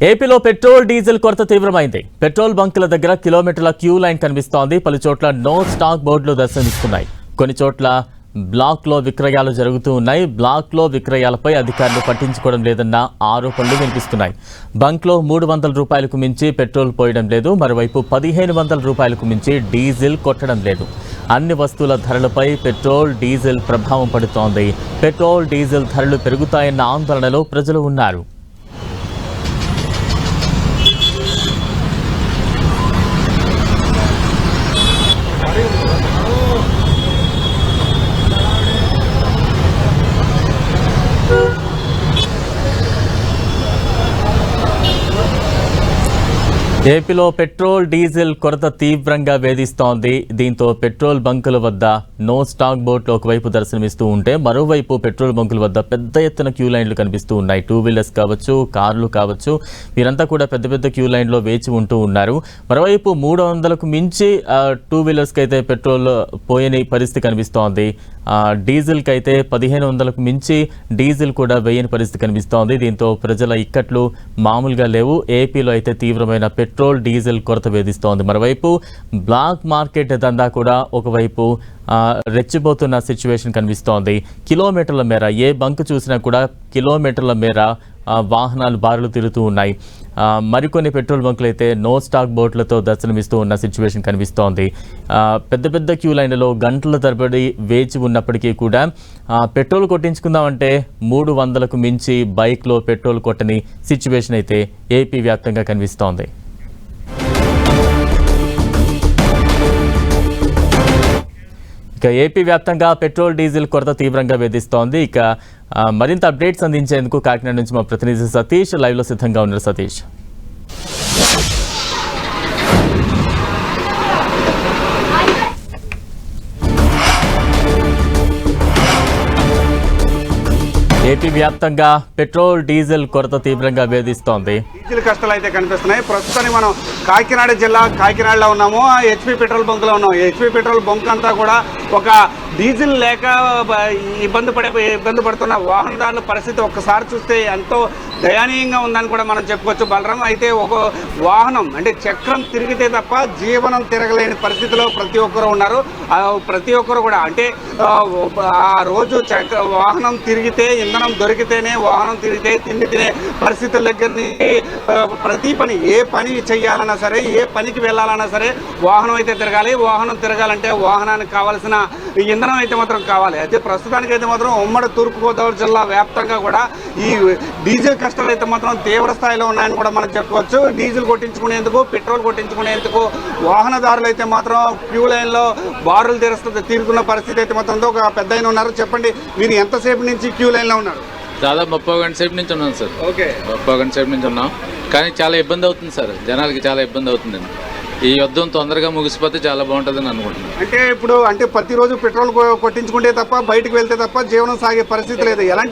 ఏపీలో petrol diesel కొరత తీవ్రమైంది. Petrol బంకుల దగ్గర కిలోమీటర్ల క్యూ లైన్ కనిపిస్తోంది. పలు చోట్ల నో స్టాక్ బోర్డులు దర్శనమిస్తున్నాయి. కొన్ని చోట్ల బ్లాక్ లో విక్రయాలు జరుగుతూ ఉన్నాయి. బ్లాక్ లో విక్రయాలపై అధికారులు పట్టించుకోవడం లేదన్న ఆరోపణలు వినిపిస్తున్నాయి. బంక్ లో 300 రూపాయలకు మించి పెట్రోల్ పోయడం లేదు. మరోవైపు 1500 రూపాయలకు మించి డీజిల్ కొట్టడం లేదు. అన్ని వస్తువుల ధరలపై పెట్రోల్ డీజిల్ ప్రభావం పడుతోంది. పెట్రోల్ డీజిల్ ధరలు పెరుగుతాయన్న ఆందోళనలో ప్రజలు ఉన్నారు. ఏపీలో పెట్రోల్ డీజిల్ కొరత తీవ్రంగా వేధిస్తోంది. దీంతో పెట్రోల్ బంకుల వద్ద నో స్టాక్ బోర్డులు ఒకవైపు దర్శనమిస్తూ ఉంటే మరోవైపు పెట్రోల్ బంకుల వద్ద పెద్ద ఎత్తున క్యూ లైన్లు కనిపిస్తూ ఉన్నాయి. 2 వీలర్స్ కావచ్చు, కార్లు కావచ్చు, వీరంతా కూడా పెద్ద పెద్ద క్యూ లైన్లో వేచి ఉంటూ ఉన్నారు. మరోవైపు 300కు మించి 2 వీలర్స్కి అయితే పెట్రోల్ పోయని పరిస్థితి కనిపిస్తోంది. డీజిల్కి అయితే 1500కు మించి డీజిల్ కూడా వేయని పరిస్థితి కనిపిస్తోంది. దీంతో ప్రజల ఇక్కట్లు మామూలుగా లేవు. ఏపీలో అయితే తీవ్రమైన పెట్రోల్ డీజిల్ కొరత వేధిస్తోంది. మరోవైపు బ్లాక్ మార్కెట్ దందా కూడా ఒకవైపు రెచ్చిపోతున్న సిచ్యువేషన్ కనిపిస్తోంది. కిలోమీటర్ల మేర ఏ బంక్ చూసినా కూడా కిలోమీటర్ల మేర వాహనాలు బారులు తిరుగుతూ ఉన్నాయి. మరికొన్ని పెట్రోల్ బంకులు అయితే నో స్టాక్ బోర్డులతో దర్శనమిస్తూ ఉన్న సిచ్యువేషన్ కనిపిస్తోంది. పెద్ద పెద్ద క్యూ లైన్లలో గంటల తరబడి వేచి ఉన్నప్పటికీ కూడా పెట్రోల్ కొట్టించుకుందామంటే 300కు మించి బైక్లో పెట్రోల్ కొట్టని సిచ్యువేషన్ అయితే ఏపీ వ్యాప్తంగా కనిపిస్తోంది. ఇక ఏపీ వ్యాప్తంగా పెట్రోల్ డీజిల్ కొరత తీవ్రంగా వేధిస్తోంది. ఇక మరింత అప్డేట్స్ అందించేందుకు కాకినాడ నుంచి మా ప్రతినిధి సతీష్ లైవ్లో సిద్ధంగా ఉన్నారు. సతీష్, ఏపీ వ్యాప్తంగా పెట్రోల్ డీజిల్ కొరత తీవ్రంగా వేధిస్తోంది. డీజిల్ కష్టాలు అయితే కనిపిస్తున్నాయి. ప్రస్తుతానికి మనం కాకినాడ జిల్లా కాకినాడలో ఉన్నాము. హెచ్పి పెట్రోల్ బంక్లో ఉన్నాము. హెచ్పి పెట్రోల్ బంక్ అంతా కూడా ఒక డీజిల్ లేక ఇబ్బంది పడుతున్న వాహనదారుల పరిస్థితి ఒక్కసారి చూస్తే ఎంతో దయనీయంగా ఉందని కూడా మనం చెప్పుకోవచ్చు. బలరాం, అయితే ఒక వాహనం అంటే చక్రం తిరిగితే తప్ప జీవనం తిరగలేని పరిస్థితిలో ప్రతి ఒక్కరు ఉన్నారు. ప్రతి ఒక్కరు కూడా అంటే ఆ రోజు వాహనం తిరిగితే, ఇంధనం దొరికితేనే వాహనం తిరిగితే తిండి తినే పరిస్థితుల దగ్గర నుంచి ప్రతి పని, ఏ పని చేయాలన్నా సరే, ఏ పనికి వెళ్ళాలన్నా సరే వాహనం అయితే తిరగాలి. వాహనం తిరగాలంటే వాహనానికి కావాల్సిన ఇంధనం అయితే మాత్రం కావాలి. అయితే ప్రస్తుతానికైతే మాత్రం ఉమ్మడి తూర్పుగోదావరి జిల్లా వ్యాప్తంగా కూడా ఈ డీజిల్ కష్టాలు అయితే మాత్రం తీవ్ర స్థాయిలో ఉన్నాయని కూడా మనం చెప్పుకోవచ్చు. డీజిల్ కొట్టించుకునేందుకు, పెట్రోల్ కొట్టించుకునేందుకు వాహనదారులు అయితే మాత్రం క్యూ లైన్లో బారులు తీరుతున్న పరిస్థితి అయితే మాత్రం ఒక పెద్ద ఆయన ఉన్నారు. చెప్పండి, మీరు ఎంతసేపు నుంచి క్యూ లైన్లో ఉన్నారు? దాదాపు 30 గంట సేపు నుంచి ఉన్నాం సార్. ఓకే, 30 గంట సేపు నుంచి ఉన్నాం. కానీ చాలా ఇబ్బంది అవుతుంది సార్, జనాలకి చాలా ఇబ్బంది అవుతుందండి. ఈ యుద్ధం తొందరగా ముగిసిపోతే చాలా బాగుంటుందని అనుకుంటున్నాను. అంటే ఇప్పుడు ప్రతిరోజు పెట్రోల్ కొట్టించుకుంటే తప్ప, బయటకు వెళ్తే తప్ప జీవనం సాగే పరిస్థితి లేదు. ఎలా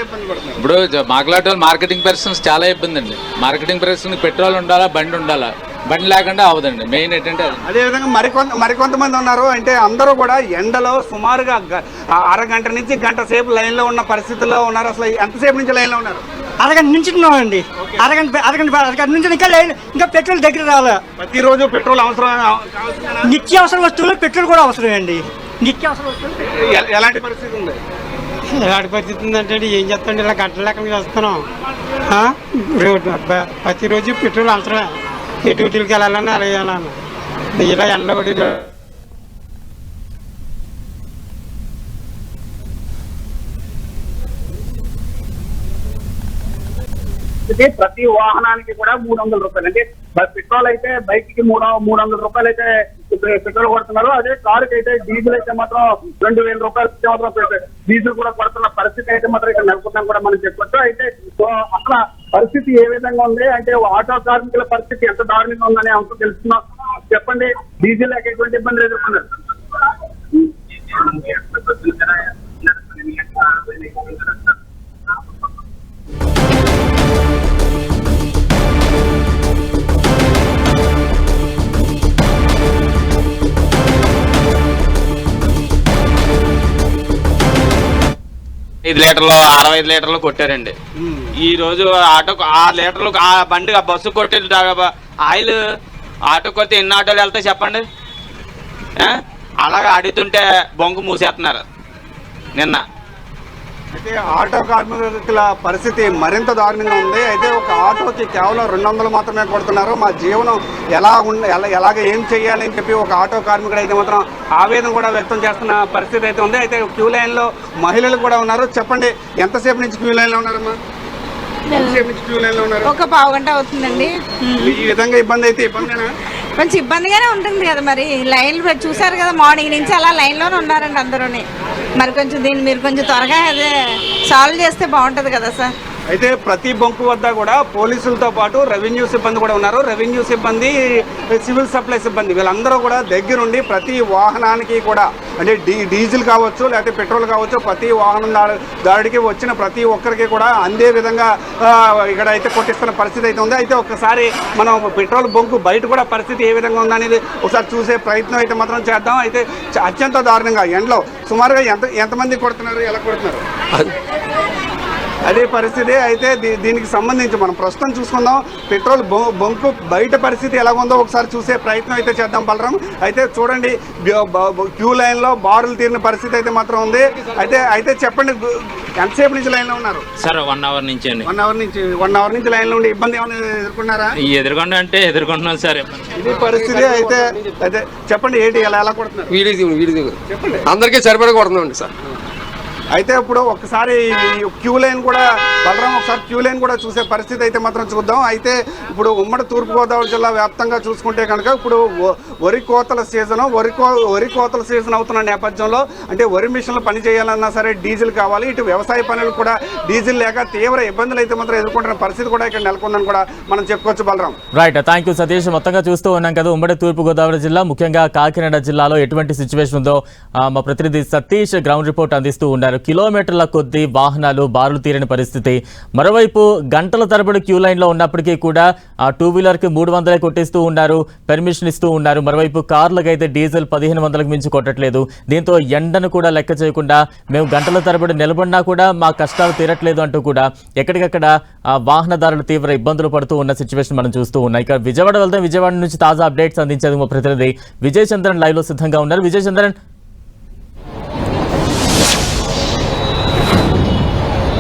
ఇబ్బంది పడుతున్నారు? ఇప్పుడు మాట్లాడే వాళ్ళు మార్కెటింగ్ పర్సన్స్ చాలా ఇబ్బంది అండి. మార్కెటింగ్ పర్సన్ పెట్రోల్ ఉండాలా, బండి ఉండాలా, బండి లేకుండా అవదండి. మెయిన్ ఏంటంటే అదేవిధంగా మరికొంతమంది ఉన్నారు. అంటే అందరూ కూడా ఎండలో సుమారుగా అరగంట నుంచి గంట సేపు లైన్లో ఉన్న పరిస్థితుల్లో ఉన్నారు. అసలు ఎంతసేపు నుంచి లైన్లో ఉన్నారు? అరగంట నుంచి ఉన్నామండి. అరగంట నుంచి ఇంకా పెట్రోల్ దగ్గర రావాలి. ప్రతిరోజు పెట్రోల్ అవసరం, నిత్యావసర వస్తువులు పెట్రోల్ కూడా అవసరమే అండి. నిత్యావసర వస్తువులు ఎలాంటి పరిస్థితి ఉంది? ఎలాంటి పరిస్థితి ఉందంటే ఏం చేస్తాండి, ఇలా గంటల లెక్కన చేస్తున్నాం. ప్రతిరోజు పెట్రోల్ అవసరమే. డ్యూటీలకు వెళ్ళాలని అలా వెళ్ళాను. ఇలా ఎండబడి ప్రతి వాహనానికి కూడా 300 రూపాయలు. అంటే పెట్రోల్ అయితే బైక్ కి 300 రూపాయలు అయితే పెట్రోల్ కొడుతున్నారు. అదే కారుకి అయితే డీజిల్ అయితే మాత్రం 2000 రూపాయలు మాత్రం డీజిల్ కూడా కొడుతున్న పరిస్థితి అయితే మాత్రం ఇక్కడ నెలకొందని కూడా మనం చెప్పొచ్చు. అయితే అసలు పరిస్థితి ఏ విధంగా ఉంది అంటే ఆటో కార్మికుల పరిస్థితి ఎంత దారుణంగా ఉందనే అంశం తెలుస్తున్నాం. చెప్పండి, డీజిల్ లేక ఎటువంటి ఇబ్బందులు ఎదుర్కొన్నారు? లీటర్లు 65 లీటర్లు కొట్టారండి. ఈరోజు ఆటోకు 6 లీటర్లు ఆ బండి ఆ బస్సు కొట్టి ఆయిల్ ఆటో కొడితే ఎన్ని ఆటోలు వెళ్తాయి చెప్పండి. అలాగే అడుగుతుంటే బొంగు మూసేస్తున్నారు నిన్న. అయితే ఆటో కార్మికుల పరిస్థితి మరింత దారుణంగా ఉంది. అయితే ఒక ఆటోకి కేవలం 200 మాత్రమే కొడుతున్నారు. మా జీవనం ఎలాగ ఏం చేయాలి అని చెప్పి ఒక ఆటో కార్మికుడు అయితే మాత్రం ఆవేదన కూడా వ్యక్తం చేస్తున్న పరిస్థితి అయితే ఉంది. అయితే క్యూ లైన్లో మహిళలు కూడా ఉన్నారు. చెప్పండి, ఎంతసేపు నుంచి క్యూ లైన్లో ఉన్నారమ్మా? ఎంతసేపు నుంచి క్యూ లైన్లో ఉన్నారు? ఒక పావు గంట అవుతుందండి. ఈ విధంగా ఇబ్బంది అయితే ఇబ్బందేనా? కొంచెం ఇబ్బందిగానే ఉంటుంది కదా, మరి లైన్లు చూసారు కదా, మార్నింగ్ నుంచి అలా లైన్లోనే ఉన్నారండి అందరూని. మరి కొంచెం దీన్ని మీరు కొంచెం త్వరగా అదే సాల్వ్ చేస్తే బాగుంటుంది కదా సార్. అయితే ప్రతి బంకు వద్ద కూడా పోలీసులతో పాటు రెవెన్యూ సిబ్బంది కూడా ఉన్నారు. రెవెన్యూ సిబ్బంది, సివిల్ సప్లై సిబ్బంది వీళ్ళందరూ కూడా దగ్గరుండి ప్రతి వాహనానికి కూడా అంటే డీజిల్ కావచ్చు లేకపోతే పెట్రోల్ కావచ్చు ప్రతి వాహనందారుడికి వచ్చిన ప్రతి ఒక్కరికి కూడా అందే విధంగా ఇక్కడ అయితే కొట్టిస్తున్న పరిస్థితి అయితే ఉంది. అయితే ఒక్కసారి మనం పెట్రోల్ బంకు బయట కూడా పరిస్థితి ఏ విధంగా ఉందనేది ఒకసారి చూసే ప్రయత్నం అయితే మాత్రం చేద్దాం. అయితే అత్యంత దారుణంగా ఎండలో సుమారుగా ఎంతమంది కొడుతున్నారు, ఎలా కొడుతున్నారు అదే పరిస్థితి. అయితే దీనికి సంబంధించి మనం ప్రస్తుతం చూసుకుందాం. పెట్రోల్ బంకు బయట పరిస్థితి ఎలా ఉందో ఒకసారి చూసే ప్రయత్నం అయితే చేద్దాం బలరాం. అయితే చూడండి, క్యూ లైన్లో బారులు తీరిన పరిస్థితి అయితే మాత్రం ఉంది. అయితే చెప్పండి, ఎంతసేపు నుంచి లైన్లో ఉన్నారు? సార్ 1 అవర్ నుంచి అండి. 1 అవర్ నుంచి లైన్లో ఉండి ఇబ్బంది ఏమైనా ఎదుర్కొన్నారా? ఎదుర్కొండ అంటే ఎదుర్కొంటున్నాను సార్. ఇది పరిస్థితి. అయితే చెప్పండి, ఏంటి ఎలా కొడుతున్నారు? చెప్పండి. అందరికీ సరిపడా కొడుతున్నాండి సార్. అయితే ఇప్పుడు ఒకసారి క్యూ లైన్ కూడా బలరాం ఒకసారి క్యూ లైన్ కూడా చూసే పరిస్థితి అయితే మాత్రం చూద్దాం. అయితే ఇప్పుడు ఉమ్మడి తూర్పుగోదావరి జిల్లా వ్యాప్తంగా చూసుకుంటే కనుక ఇప్పుడు వరి కోతల సీజన్ అవుతున్న నేపథ్యంలో అంటే వరి మిషన్లు పనిచేయాలన్నా సరే డీజిల్ కావాలి. ఇటు వ్యవసాయ పనులు కూడా డీజిల్ లేక తీవ్ర ఇబ్బందులు అయితే మాత్రం ఎదుర్కొంటున్న పరిస్థితి కూడా ఇక్కడ నెలకొందని కూడా మనం చెప్పుకోవచ్చు Balaram. Right, thank you Satish. మొత్తంగా చూస్తూ ఉన్నాం కదా ఉమ్మడి తూర్పుగోదావరి జిల్లా, ముఖ్యంగా కాకినాడ జిల్లాలో ఎటువంటి సిచ్యువేషన్ ఉందో మా ప్రతినిధి సతీష్ గ్రౌండ్ రిపోర్ట్ అందిస్తూ ఉన్నారు. కిలోమీటర్ల కొద్దీ వాహనాలు బారులు తీరని పరిస్థితి. మరోవైపు గంటల తరబడి క్యూ లైన్లో ఉన్నప్పటికీ కూడా 2 వీలర్కి 300 కొట్టిస్తూ ఉన్నారు, పర్మిషన్ ఇస్తూ ఉన్నారు. మరోవైపు కార్లకు అయితే డీజిల్ 1500కి మించి కొట్టట్లేదు. దీంతో ఎండను కూడా లెక్క చేయకుండా మేము గంటల తరబడి నిలబడినా కూడా మా కష్టాలు తీరట్లేదు అంటూ కూడా ఎక్కడికక్కడ వాహనదారులు తీవ్ర ఇబ్బందులు పడుతూ ఉన్న సిచ్యువేషన్ మనం చూస్తూ ఉన్నాం. ఇక విజయవాడ వెళ్తే విజయవాడ నుంచి తాజా అప్డేట్స్ అందించేందుకు మా ప్రతినిధి విజయ్ చంద్రన్ లైవ్ లో సిద్ధంగా ఉన్నారు. విజయ్ చంద్రన్,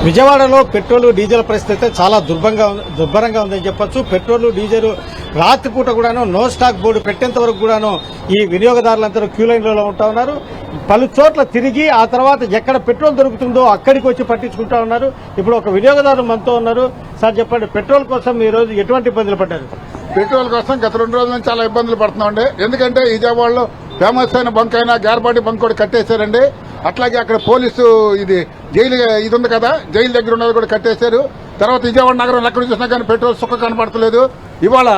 విజయవాడలో పెట్రోల్ డీజిల్ పరిస్థితి చాలా దుర్భరంగా ఉందని చెప్పొచ్చు. పెట్రోల్ డీజిల్ రాత్రిపూట కూడాను నో స్టాక్ బోర్డు పెట్టేంత వరకు కూడాను ఈ వినియోగదారులందరూ క్యూ లైన్లలో ఉంటా ఉన్నారు. పలు చోట్ల తిరిగి ఆ తర్వాత ఎక్కడ పెట్రోల్ దొరుకుతుందో అక్కడికి వచ్చి పట్టించుకుంటా ఉన్నారు. ఇప్పుడు ఒక వినియోగదారు మనతో ఉన్నారు. సార్ చెప్పండి, పెట్రోల్ కోసం ఈ రోజు ఎటువంటి ఇబ్బందులు పడ్డారు? పెట్రోల్ కోసం గత 2 రోజుల నుంచి చాలా ఇబ్బందులు పడుతున్నామండి. ఎందుకంటే విజయవాడలో ఫేమస్ అయిన బంక్ అయినా గార్బాటి బంక్ కూడా కట్టేశారండి. అట్లాగే అక్కడ పోలీసు జైలు ఇది ఉంది కదా, జైలు దగ్గర ఉన్నది కూడా కట్టేశారు. తర్వాత విజయవాడ నగరం ఎక్కడ చూసినా కానీ పెట్రోల్ సుక్క కనపడతలేదు. ఇవాళ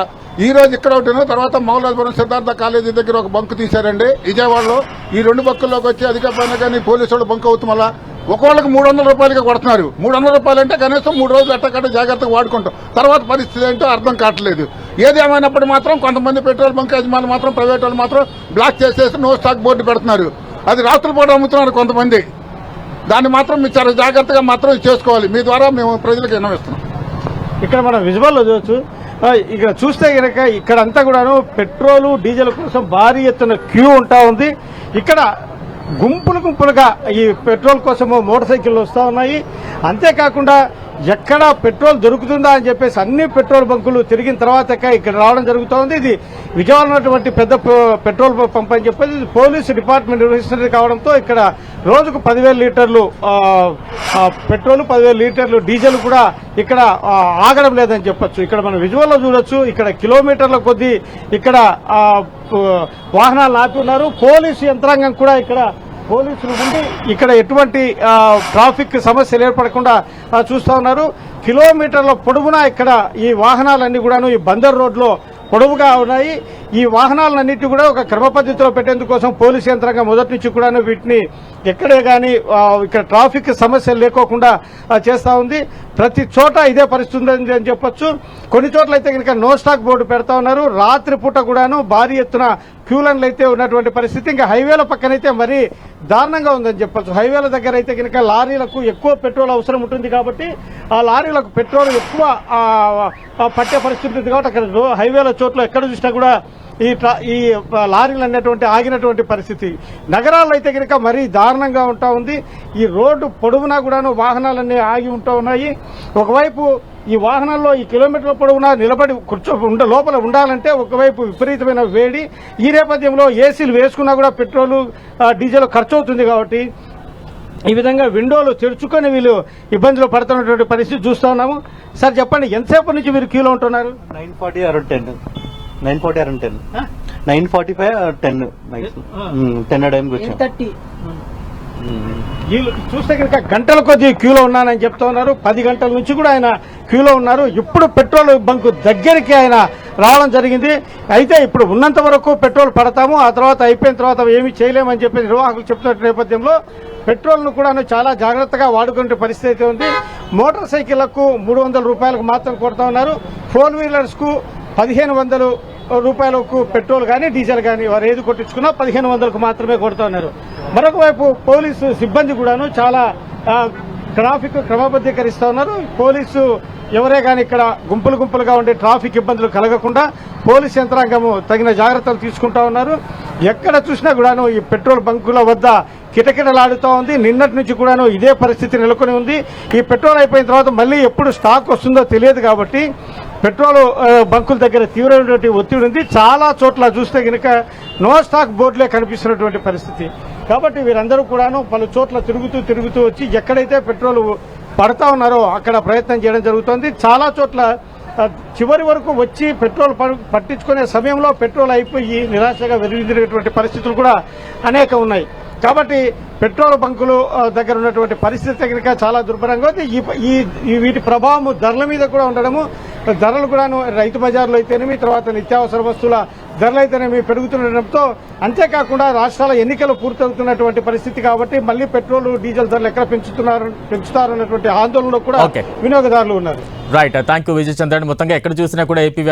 ఈ రోజు ఇక్కడ ఒకటి, తర్వాత మౌలాపురం సిద్ధార్థ కాలేజీ దగ్గర ఒక బంకు తీశారండి విజయవాడలో. ఈ 2 బంకుల్లోకి వచ్చి అధిక పైన కానీ పోలీసు వాళ్ళు బంక్ అవుతాం వల్ల ఒక్కొక్కరికి 300 రూపాయలకి కొడుతున్నారు. 300 రూపాయలు అంటే కనీసం 3 రోజులు ఎట్టకట్ట జాగ్రత్తగా వాడుకుంటాం. తర్వాత పరిస్థితి ఏంటో అర్థం కావట్లేదు. ఏది ఏమైనప్పుడు మాత్రం కొంతమంది పెట్రోల్ బంక్ యజమానులు మాత్రం ప్రైవేట్ వాళ్ళు మాత్రం బ్లాక్ చేసేసి నో స్టాక్ బోర్డు పెడుతున్నారు. అది రాత్రుల పూట అమ్ముతున్నారు కొంతమంది. దాన్ని మాత్రం మీరు చాలా జాగ్రత్తగా మాత్రం చేసుకోవాలి. మీ ద్వారా మేము ప్రజలకు విన్నవిస్తున్నాం. ఇక్కడ మనం విజువల్లో చూడొచ్చు. ఇక్కడ చూస్తే కనుక ఇక్కడంతా కూడాను పెట్రోలు డీజిల్ కోసం భారీ ఎత్తున క్యూ ఉంటా ఉంది. ఇక్కడ గుంపులుగా ఈ పెట్రోల్ కోసము మోటార్ సైకిళ్ళు వస్తూ ఉన్నాయి. అంతేకాకుండా ఎక్కడ పెట్రోల్ దొరుకుతుందా అని చెప్పేసి అన్ని పెట్రోల్ బంకులు తిరిగిన తర్వాత ఇక్కడ రావడం జరుగుతూ ఉంది. ఇది విజయవాడలో ఉన్నటువంటి పెద్ద పెట్రోల్ పంప్ అని చెప్పేసి పోలీసు డిపార్ట్మెంట్ నిర్వహిస్తున్నది కావడంతో ఇక్కడ రోజుకు 10,000 లీటర్లు పెట్రోల్, 10,000 లీటర్లు డీజిల్ కూడా ఇక్కడ ఆగడం లేదని చెప్పొచ్చు. ఇక్కడ మనం విజువల్లో చూడొచ్చు. ఇక్కడ కిలోమీటర్ల కొద్దీ ఇక్కడ వాహనాలు ఆపి ఉన్నారు. పోలీసు యంత్రాంగం కూడా ఇక్కడ పోలీసులు ఉండి ఇక్కడ ఎటువంటి ట్రాఫిక్ సమస్యలు ఏర్పడకుండా చూస్తూ ఉన్నారు. కిలోమీటర్ల పొడవునా ఇక్కడ ఈ వాహనాలన్నీ కూడాను ఈ బందర్ రోడ్లో పొడవుగా ఉన్నాయి. ఈ వాహనాలన్నింటి కూడా ఒక క్రమ పద్ధతిలో పెట్టేందుకోసం పోలీసు యంత్రాంగం మొదటి నుంచి కూడా వీటిని ఎక్కడే కానీ ఇక్కడ ట్రాఫిక్ సమస్యలు లేకోకుండా చేస్తూ ఉంది. ప్రతి చోట ఇదే పరిస్థితి అని చెప్పొచ్చు. కొన్ని చోట్ల అయితే కనుక నో స్టాక్ బోర్డు పెడతా ఉన్నారు. రాత్రిపూట కూడాను భారీ ఎత్తున క్యూ లైన్లు అయితే ఉన్నటువంటి పరిస్థితి. ఇంకా హైవేల పక్కనైతే మరీ దారుణంగా ఉందని చెప్పచ్చు. హైవేల దగ్గర అయితే కనుక లారీలకు ఎక్కువ పెట్రోల్ అవసరం ఉంటుంది కాబట్టి ఆ లారీలకు పెట్రోల్ ఎక్కువ పట్టే పరిస్థితి ఉంటుంది కాబట్టి అక్కడ హైవేల చోట్ల ఎక్కడ చూసినా కూడా ఈ లారీలు అనేటువంటి ఆగినటువంటి పరిస్థితి. నగరాల్లో అయితే కనుక మరీ దారుణంగా ఉంటా ఉంది. ఈ రోడ్డు పొడవునా కూడాను వాహనాలన్నీ ఆగి ఉంటూ ఉన్నాయి. ఒకవైపు ఈ వాహనాల్లో ఈ కిలోమీటర్ల పొడవునా నిలబడి లోపల ఉండాలంటే ఒకవైపు విపరీతమైన వేడి. ఈ నేపథ్యంలో ఏసీలు వేసుకున్నా కూడా పెట్రోలు డీజిల్ ఖర్చు అవుతుంది కాబట్టి ఈ విధంగా విండోలు తెరుచుకొని వీళ్ళు ఇబ్బందులు పడుతున్నటువంటి పరిస్థితి చూస్తూ ఉన్నాము. సార్ చెప్పండి, ఎంతసేపు నుంచి మీరు క్యూలో ఉంటున్నారు? 9:40 అరౌండ్ 10. 9:40 అరౌండ్ 10. 9:45 10 10 ఆ టైంకి వచ్చాం. వీళ్ళు చూస్తే కనుక గంటల కొద్దీ క్యూలో ఉన్నానని చెప్తా ఉన్నారు. 10 గంటల నుంచి కూడా ఆయన క్యూలో ఉన్నారు. ఇప్పుడు పెట్రోల్ బంక్ దగ్గరికి ఆయన రావడం జరిగింది. అయితే ఇప్పుడు ఉన్నంత వరకు పెట్రోల్ పడతాము, ఆ తర్వాత అయిపోయిన తర్వాత ఏమీ చేయలేమని చెప్పి నిర్వాహకులు చెప్తున్న నేపథ్యంలో పెట్రోల్ను కూడా చాలా జాగ్రత్తగా వాడుకునే పరిస్థితి అయితే ఉంది. మోటార్ సైకిళ్లకు 300 రూపాయలకు మాత్రం కొడతా ఉన్నారు. 4 వీలర్స్కు 1500 రూపాయలకు పెట్రోల్ కానీ డీజిల్ కానీ వారు ఏది కొట్టించుకున్నా 1500కు మాత్రమే కొడుతూ ఉన్నారు. మరొక వైపు పోలీసు సిబ్బంది కూడాను చాలా ట్రాఫిక్ క్రమబద్ధీకరిస్తూ ఉన్నారు. పోలీసు ఎవరే కానీ ఇక్కడ గుంపులుగా ఉండే ట్రాఫిక్ ఇబ్బందులు కలగకుండా పోలీసు యంత్రాంగము తగిన జాగ్రత్తలు తీసుకుంటా ఉన్నారు. ఎక్కడ చూసినా కూడాను ఈ పెట్రోల్ బంకుల వద్ద కిటకిటలాడుతూ ఉంది. నిన్నటి నుంచి కూడాను ఇదే పరిస్థితి నెలకొని ఉంది. ఈ పెట్రోల్ అయిపోయిన తర్వాత మళ్ళీ ఎప్పుడు స్టాక్ వస్తుందో తెలియదు కాబట్టి పెట్రోల్ బంకుల దగ్గర తీవ్రమైనటువంటి ఒత్తిడి ఉంది. చాలా చోట్ల చూస్తే కనుక నో స్టాక్ బోర్డులే కనిపిస్తున్నటువంటి పరిస్థితి. కాబట్టి వీరందరూ కూడాను పలు చోట్ల తిరుగుతూ వచ్చి ఎక్కడైతే పెట్రోల్ పడతా ఉన్నారో అక్కడ ప్రయత్నం చేయడం జరుగుతోంది. చాలా చోట్ల చివరి వరకు వచ్చి పెట్రోల్ పట్టించుకునే సమయంలో పెట్రోల్ అయిపోయి నిరాశగా వెలువడినటువంటి పరిస్థితులు కూడా అనేక ఉన్నాయి. కాబట్టి పెట్రోల్ బంకులు దగ్గర ఉన్నటువంటి పరిస్థితి కనుక చాలా దుర్భరంగా ఉంది. వీటి ప్రభావం ధరల మీద కూడా ఉండడము, ధరలు కూడాను రైతు బజార్లో అయితేనేమి, తర్వాత నిత్యావసర వస్తువుల ధరలు అయితేనేమి పెరుగుతుండటంతో, అంతేకాకుండా రాష్ట్రాల ఎన్నికలు పూర్తవుతున్నటువంటి పరిస్థితి కాబట్టి మళ్ళీ పెట్రోల్ డీజిల్ ధరలు ఎక్కడ పెంచుతారన్నటువంటి ఆందోళనలో కూడా వినియోగదారులు ఉన్నారు. Right, thank you Vijay Chandran. మొత్తంగా ఎక్కడ చూసినా కూడా ఏపీ